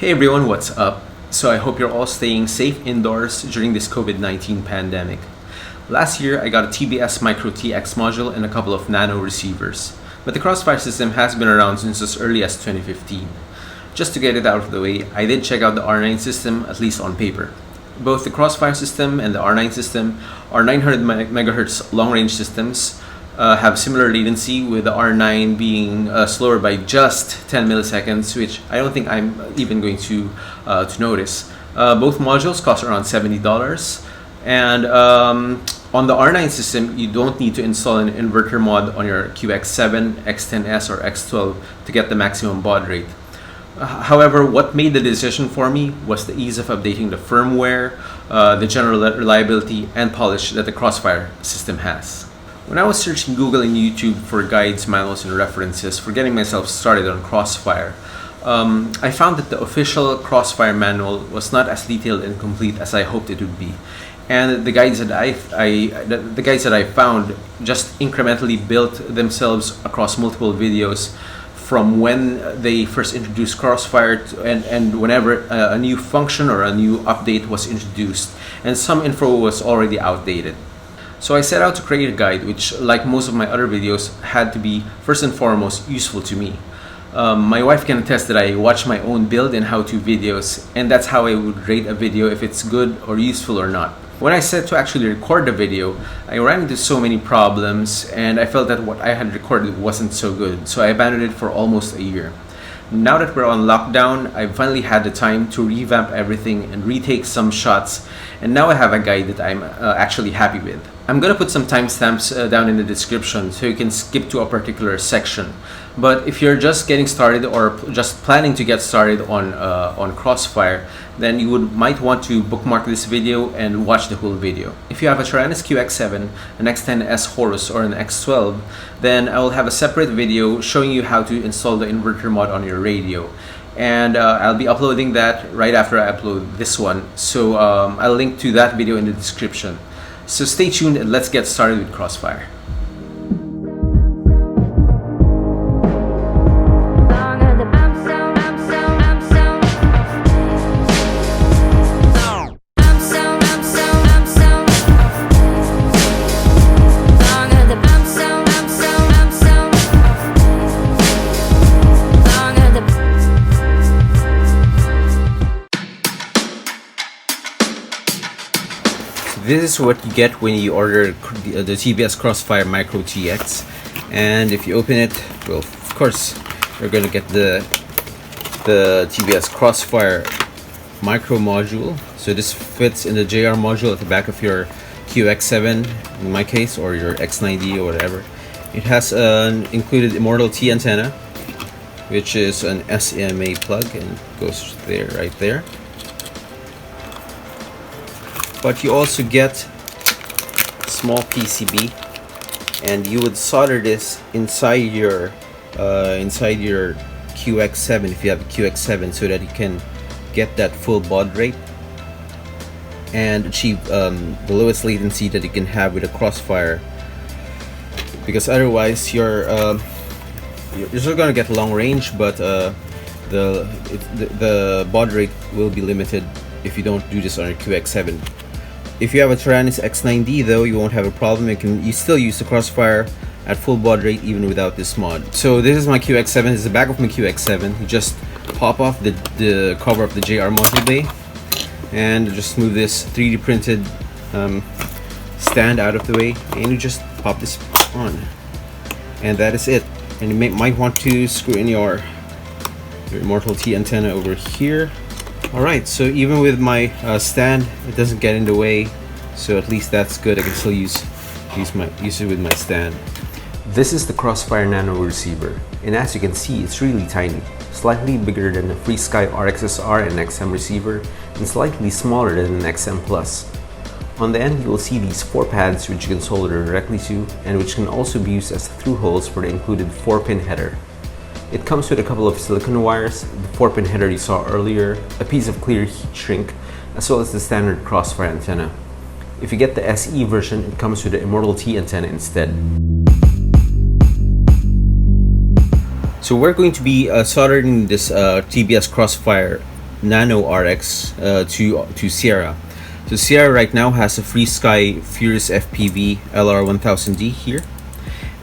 Hey everyone, what's up? So I hope you're all staying safe indoors during this COVID-19 pandemic. Last year, I got a TBS Micro TX module and a couple of Nano receivers, but the Crossfire system has been around since as early as 2015. Just to get it out of the way, I did check out the R9 system, at least on paper. Both the Crossfire system and the R9 system are 900 MHz long-range systems, have similar latency, with the R9 being slower by just 10 milliseconds, which I don't think I'm even going to notice. Both modules cost around $70, and on the R9 system, you don't need to install an inverter mod on your QX7, X10S, or X12 to get the maximum baud rate. However, what made the decision for me was the ease of updating the firmware, the general reliability and polish that the Crossfire system has. When I was searching Google and YouTube for guides, manuals, and references for getting myself started on Crossfire, I found that the official Crossfire manual was not as detailed and complete as I hoped it would be. And the guides that I found just incrementally built themselves across multiple videos from when they first introduced Crossfire and whenever a new function or a new update was introduced, and some info was already outdated. So I set out to create a guide which, like most of my other videos, had to be first and foremost useful to me. My wife can attest that I watch my own build and how-to videos, and that's how I would rate a video if it's good or useful or not. When I set to actually record the video, I ran into so many problems and I felt that what I had recorded wasn't so good, so I abandoned it for almost a year. Now that we're on lockdown, I finally had the time to revamp everything and retake some shots, and now I have a guide that I'm actually happy with. I'm gonna put some timestamps down in the description so you can skip to a particular section. But if you're just getting started or just planning to get started on Crossfire, then you might want to bookmark this video and watch the whole video. If you have a Taranis QX7, an X10S Horus, or an X12, then I will have a separate video showing you how to install the inverter mod on your radio. And I'll be uploading that right after I upload this one, so I'll link to that video in the description. So stay tuned and let's get started with Crossfire. This is what you get when you order the TBS Crossfire Micro TX, and if you open it, well, of course you're going to get the TBS Crossfire Micro module. So this fits in the JR module at the back of your QX7 in my case, or your X90 or whatever. It has an included Immortal T antenna, which is an SMA plug, and goes there, right there. But you also get small PCB, and you would solder this inside your QX7 if you have a QX7, so that you can get that full baud rate and achieve the lowest latency that you can have with a Crossfire. Because otherwise, you're still gonna get long range, but the baud rate will be limited if you don't do this on your QX7. If you have a Taranis X90 though, you won't have a problem. You still use the Crossfire at full baud rate even without this mod. So this is my QX7. This is the back of my QX7. You just pop off the cover of the JR module bay and just move this 3D printed stand out of the way, and you just pop this on, and that is it. And you might want to screw in your Immortal T antenna over here. Alright, so even with my stand, it doesn't get in the way, so at least that's good. I can still use it with my stand. This is the Crossfire Nano receiver, and as you can see, it's really tiny, slightly bigger than the FreeSky RXSR and XM receiver, and slightly smaller than an XM Plus. On the end, you will see these 4 pads which you can solder directly to, and which can also be used as through holes for the included 4-pin header. It comes with a couple of silicone wires, the 4-pin header you saw earlier, a piece of clear heat shrink, as well as the standard Crossfire antenna. If you get the SE version, it comes with the Immortal T antenna instead. So we're going to be soldering this TBS Crossfire Nano Rx to Sierra. So Sierra right now has a FreeSky Furious FPV LR1000D here,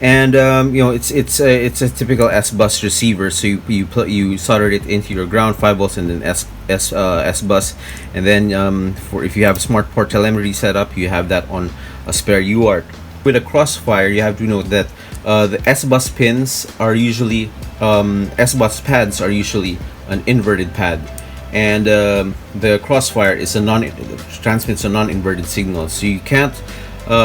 and it's a typical S-bus receiver. So you solder it into your ground 5 volts and then S-bus, and then for if you have a smart port telemetry setup, you have that on a spare UART. With a Crossfire, you have to note that the S-bus pins are usually S-bus pads are usually an inverted pad, and the Crossfire transmits a non-inverted signal, so you can't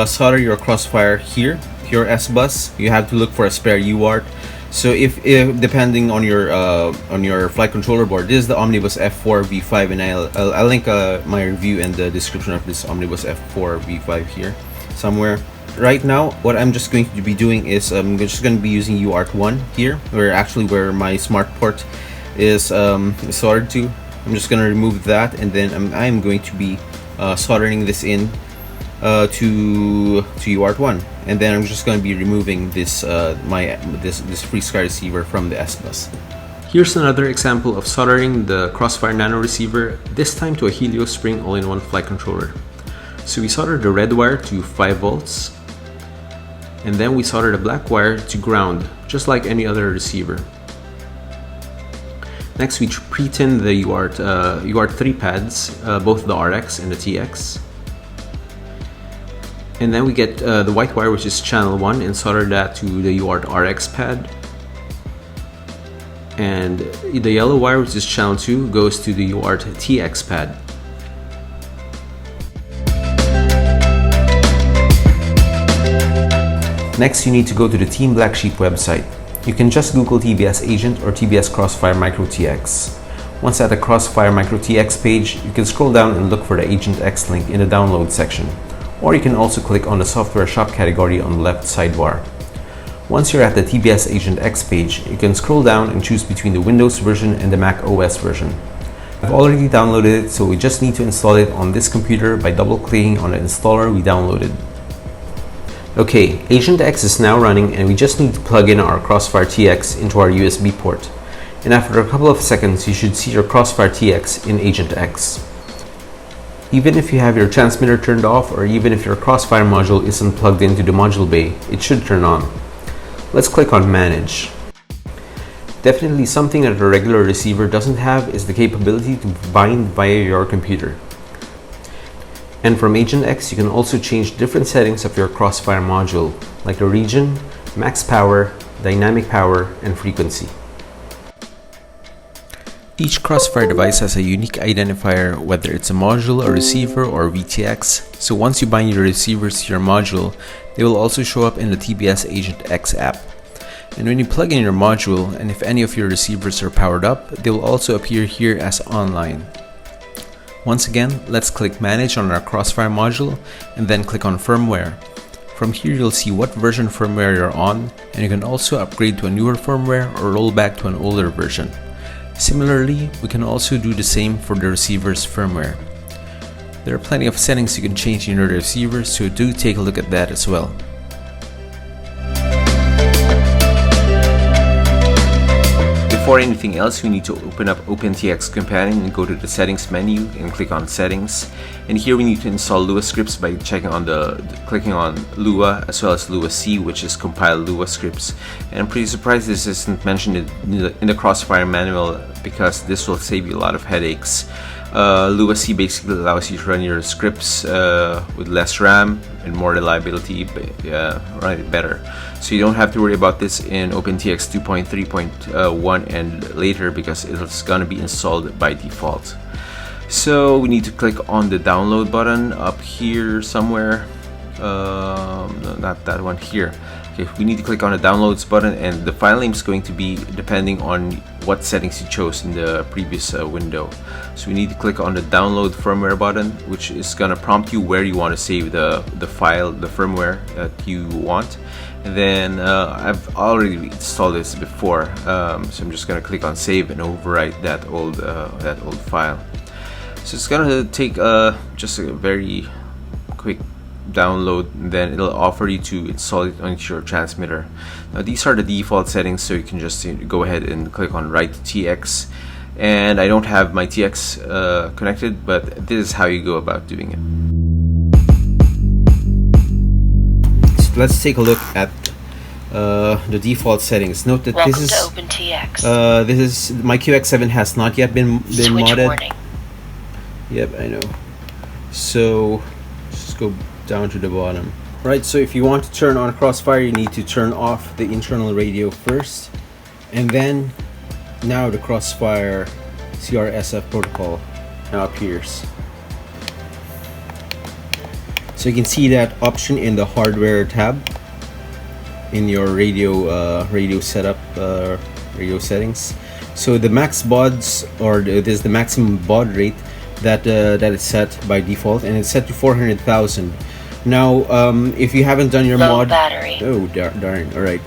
solder your Crossfire here to your S-bus. You have to look for a spare UART. So if depending on your flight controller board, this is the Omnibus F4 V5, and I'll link my review in the description of this Omnibus F4 V5 here somewhere. Right now, what I'm just going to be doing is I'm just going to be using UART1 here, where my smart port is soldered to. I'm just going to remove that, and then I'm going to be soldering this in to UART1, and then I'm just going to be removing this FreeSky receiver from the S-bus. Here's another example of soldering the Crossfire Nano receiver, this time to a Helio Spring all-in-one flight controller. So we soldered the red wire to 5 volts, and then we soldered a black wire to ground, just like any other receiver. Next, we pre-tin the UART3 pads, both the RX and the TX. And then we get the white wire, which is channel 1, and solder that to the UART RX pad. And the yellow wire, which is channel 2, goes to the UART TX pad. Next, you need to go to the Team Black Sheep website. You can just Google TBS Agent or TBS Crossfire Micro TX. Once at the Crossfire Micro TX page, you can scroll down and look for the Agent X link in the download section. Or you can also click on the Software Shop category on the left sidebar. Once you're at the TBS Agent X page, you can scroll down and choose between the Windows version and the Mac OS version. I've already downloaded it, so we just need to install it on this computer by double-clicking on the installer we downloaded. Okay, Agent X is now running, and we just need to plug in our Crossfire TX into our USB port. And after a couple of seconds, you should see your Crossfire TX in Agent X. Even if you have your transmitter turned off, or even if your Crossfire module isn't plugged into the module bay, it should turn on. Let's click on Manage. Definitely something that a regular receiver doesn't have is the capability to bind via your computer. And from Agent X, you can also change different settings of your Crossfire module, like the region, max power, dynamic power, and frequency. Each Crossfire device has a unique identifier, whether it's a module, a receiver, or VTX. So once you bind your receivers to your module, they will also show up in the TBS Agent X app. And when you plug in your module, and if any of your receivers are powered up, they will also appear here as online. Once again, let's click Manage on our Crossfire module, and then click on Firmware. From here, you'll see what version firmware you're on, and you can also upgrade to a newer firmware or roll back to an older version. Similarly, we can also do the same for the receiver's firmware. There are plenty of settings you can change in your receivers, so do take a look at that as well. Before anything else, we need to open up OpenTx Companion and go to the Settings menu and click on Settings. And here we need to install Lua Scripts by clicking on Lua as well as Lua C, which is compile Lua Scripts. And I'm pretty surprised this isn't mentioned in the Crossfire manual, because this will save you a lot of headaches. Lua C basically allows you to run your scripts with less RAM and more reliability, run it better. So you don't have to worry about this in OpenTx 2.3.1 and later, because it's gonna be installed by default. So we need to click on the download button up here somewhere. No, not that one here. Okay, we need to click on the downloads button, and the file name is going to be depending on what settings you chose in the previous window. So we need to click on the download firmware button, which is gonna prompt you where you want to save the file, the firmware that you want. And then I've already installed this before, so I'm just gonna click on save and overwrite that old file. So it's gonna take just a very quick download, and then it'll offer you to install it onto your transmitter. Now these are the default settings, so you can just go ahead and click on write to TX, and I don't have my TX connected, but this is how you go about doing it. So let's take a look at the default settings. Note that this is OpenTx. this is my QX7 has not yet been modded. Warning. Yep, I know. So just go down to the bottom. Right, so if you want to turn on Crossfire, you need to turn off the internal radio first, and then now the Crossfire CRSF protocol now appears. So you can see that option in the hardware tab in your radio setup, radio settings. So the max bauds, or this is the maximum baud rate that is set by default, and it's set to 400,000. Now, if you haven't done your Low mod, battery. Oh darn! All right,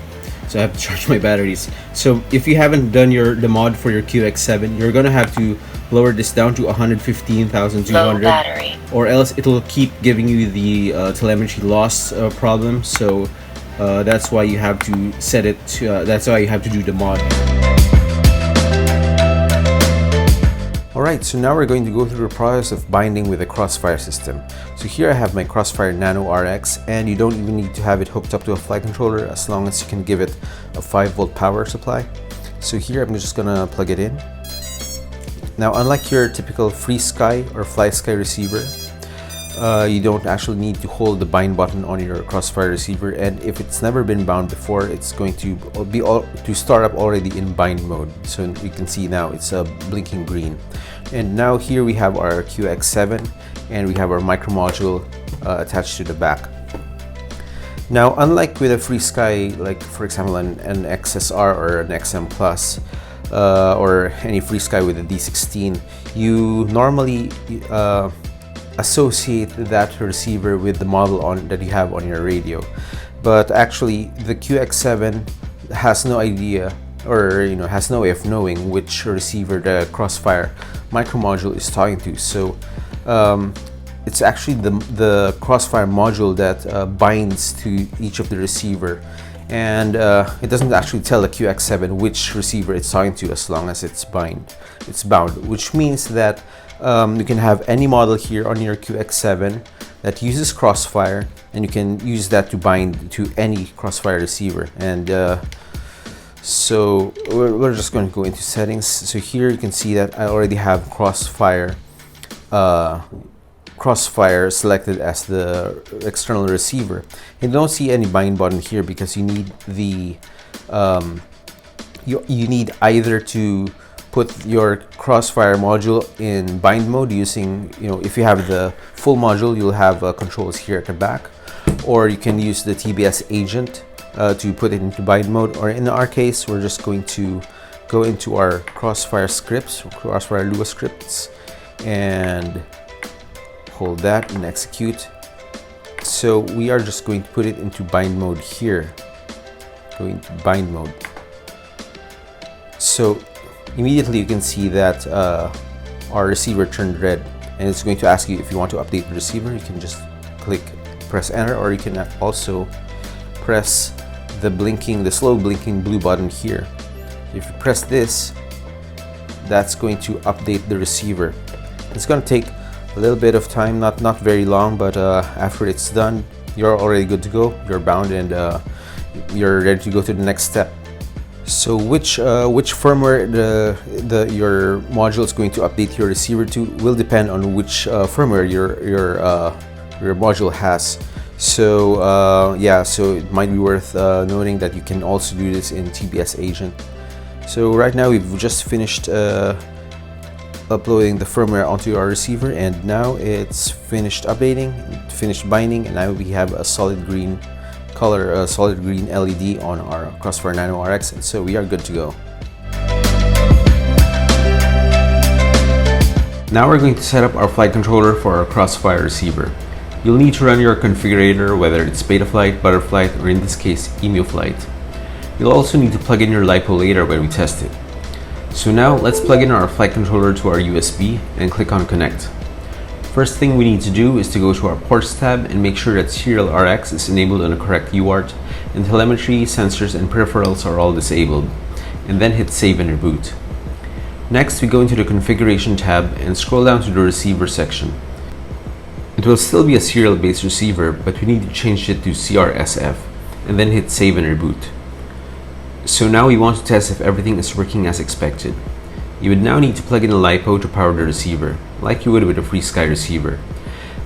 so I have to charge my batteries. So if you haven't done the mod for your QX7, you're gonna have to lower this down to 115,200. Low battery. Or else it'll keep giving you the telemetry loss problem. So that's why you have to set it. That's why you have to do the mod. Alright, so now we're going to go through the process of binding with the Crossfire system. So here I have my Crossfire Nano Rx, and you don't even need to have it hooked up to a flight controller as long as you can give it a 5-volt power supply. So here I'm just gonna plug it in. Now, unlike your typical FreeSky or FlySky receiver, you don't actually need to hold the bind button on your Crossfire receiver, and if it's never been bound before, it's going to be to start up already in bind mode. So you can see now it's blinking green. And now here we have our QX7, and we have our micro module attached to the back. Now, unlike with a FreeSky, like for example an XSR or an XM Plus, or any FreeSky with a D16, you normally associate that receiver with the model that you have on your radio. But actually, the QX7 has no idea, or has no way of knowing which receiver the Crossfire micro module is talking to. So it's actually the Crossfire module that binds to each of the receiver, and it doesn't actually tell the QX7 which receiver it's talking to as long as it's bound, which means that you can have any model here on your QX7 that uses Crossfire, and you can use that to bind to any Crossfire receiver. And so we're just going to go into settings. So here you can see that I already have Crossfire selected as the external receiver. You don't see any bind button here because you need the you need either to put your Crossfire module in bind mode using, if you have the full module, you'll have controls here at the back, or you can use the TBS agent to put it into bind mode, or in our case, we're just going to go into our Crossfire scripts, Crossfire Lua Scripts, and hold that and execute. So we are just going to put it into bind mode here. Going to bind mode. So immediately you can see that our receiver turned red, and it's going to ask you if you want to update the receiver. You can just press enter, or you can also press the slow blinking blue button here. If you press this, that's going to update the receiver. It's going to take a little bit of time, not very long, but after it's done, you're already good to go. You're bound, and you're ready to go to the next step. So which firmware your module is going to update your receiver to will depend on which firmware your module has. So so it might be worth noting that you can also do this in TBS agent. So right now we've just finished uploading the firmware onto our receiver, and now it's finished updating, finished binding, and now we have a solid green color, a solid green LED on our Crossfire Nano Rx, and so we are good to go. Now we're going to set up our flight controller for our Crossfire receiver. You'll need to run your configurator, whether it's Betaflight, Butterflight, or in this case, EmuFlight. You'll also need to plug in your LiPo later when we test it. So now let's plug in our flight controller to our USB and click on connect. First thing we need to do is to go to our ports tab and make sure that Serial RX is enabled on the correct UART, and telemetry, sensors, and peripherals are all disabled, and then hit save and reboot. Next, we go into the configuration tab and scroll down to the receiver section. It will still be a serial-based receiver, but we need to change it to CRSF and then hit save and reboot. So now we want to test if everything is working as expected. You would now need to plug in a LiPo to power the receiver, like you would with a FreeSky receiver.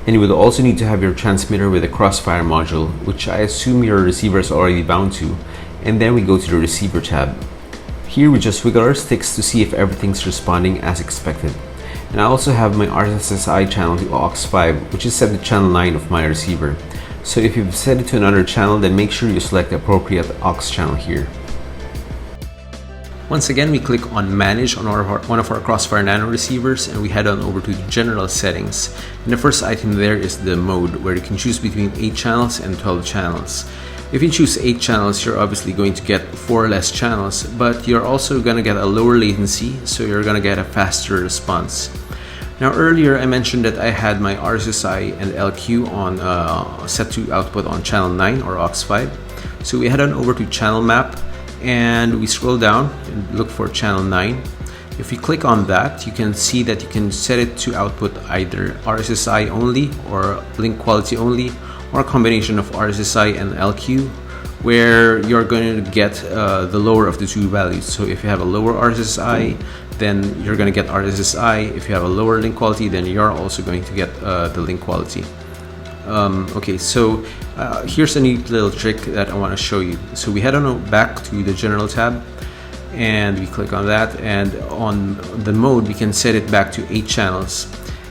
And you will also need to have your transmitter with a Crossfire module, which I assume your receiver is already bound to, and then we go to the receiver tab. Here we just wiggle our sticks to see if everything's responding as expected. And I also have my RSSI channel to aux5, which is set to channel 9 of my receiver. So if you've set it to another channel, then make sure you select the appropriate aux channel here. Once again, we click on Manage on one of our Crossfire Nano receivers, and we head on over to the General Settings. And the first item there is the mode, where you can choose between 8 channels and 12 channels. If you choose 8 channels, you're obviously going to get 4 less channels, but you're also going to get a lower latency, so you're going to get a faster response. Now earlier I mentioned that I had my RSSI and LQ on set to output on channel 9 or aux5. So we head on over to channel map and we scroll down and look for channel 9. If you click on that, you can see that you can set it to output either RSSI only or link quality only, or a combination of RSSI and LQ, where you're going to get the lower of the two values. So if you have a lower RSSI, then you're going to get RSSI. If you have a lower link quality, then you're also going to get the link quality. Okay, so here's a neat little trick that I want to show you. So we head on back to the General tab, and we click on that, and on the mode we can set it back to 8 channels.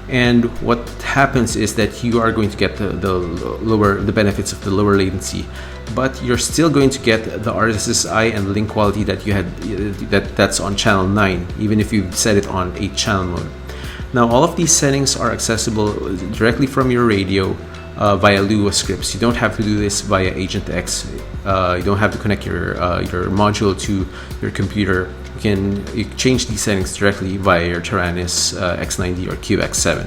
And what happens is that you are going to get the benefits of the lower latency, but you're still going to get the RSSI and link quality that you had that's on channel 9, even if you set it on 8 channel mode. Now all of these settings are accessible directly from your radio via Lua Scripts. You don't have to do this via AgentX. You don't have to connect your module to your computer. You can change these settings directly via your Taranis X90 or QX7.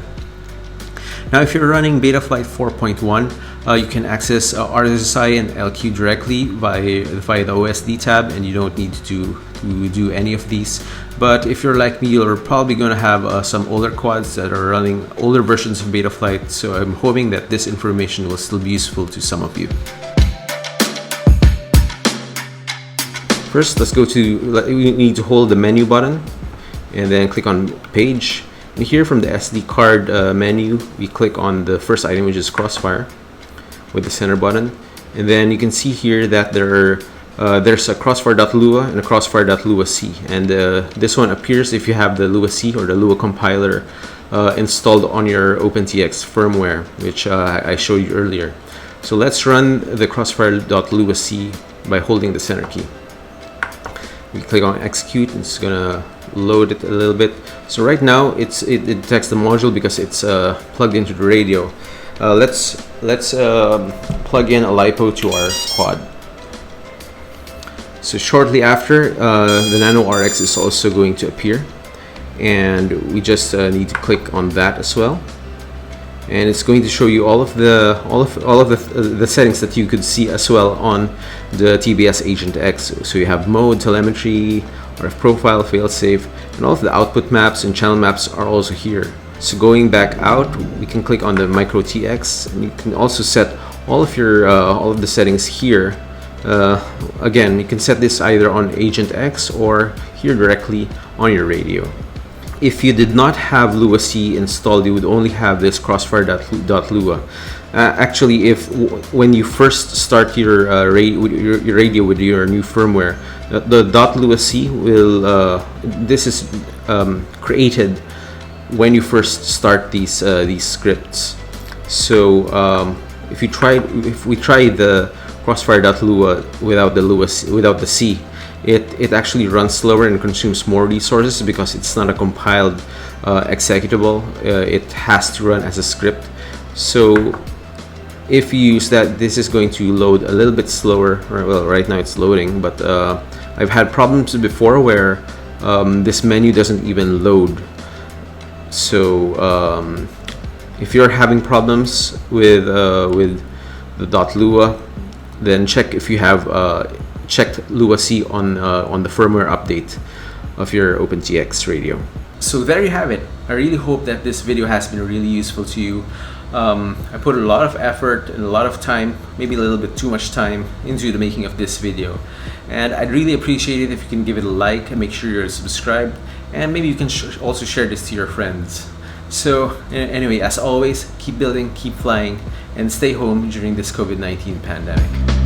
Now if you're running Betaflight 4.1, you can access RSSI and LQ directly via the OSD tab, and you don't need to do any of these. But if you're like me, you're probably going to have some older quads that are running older versions of Betaflight, so I'm hoping that this information will still be useful to some of you. First, let's go to, we need to hold the menu button and then click on page. And here from the SD card menu, we click on the first item, which is Crossfire, with the center button. And then you can see here that there's a Crossfire.lua and a Crossfire.lua-C. And this one appears if you have the Lua-C or the Lua compiler installed on your OpenTx firmware, which I showed you earlier. So let's run the Crossfire.lua-C by holding the center key. We click on execute. It's gonna load it a little bit. So right now it detects the module because it's plugged into the radio. Let's plug in a LiPo to our quad. So shortly after, the Nano Rx is also going to appear, and we just need to click on that as well. And it's going to show you all of the settings that you could see as well on the TBS AgentX. So you have mode, telemetry, RF profile, failsafe, and all of the output maps and channel maps are also here. So going back out, we can click on the Micro TX, and you can also set all of the settings here. Again, you can set this either on AgentX or here directly on your radio. If you did not have Lua-C installed, you would only have this Crossfire.lua. Actually, when you first start your radio with your new firmware, the .lua-C will this is created when you first start these scripts. So if we try the Crossfire.lua without the C, it actually runs slower and consumes more resources because it's not a compiled executable. It has to run as a script. So if you use that, this is going to load a little bit slower. Well, right now it's loading, but I've had problems before where this menu doesn't even load. So if you're having problems with the .lua, then check if you have checked Lua-C on the firmware update. of your OpenTx radio. So there you have it. I really hope that this video has been really useful to you. I put a lot of effort and a lot of time, maybe a little bit too much time, into the making of this video. And I'd really appreciate it if you can give it a like and make sure you're subscribed. And maybe you can also share this to your friends. So anyway, as always, keep building, keep flying, and stay home during this COVID-19 pandemic.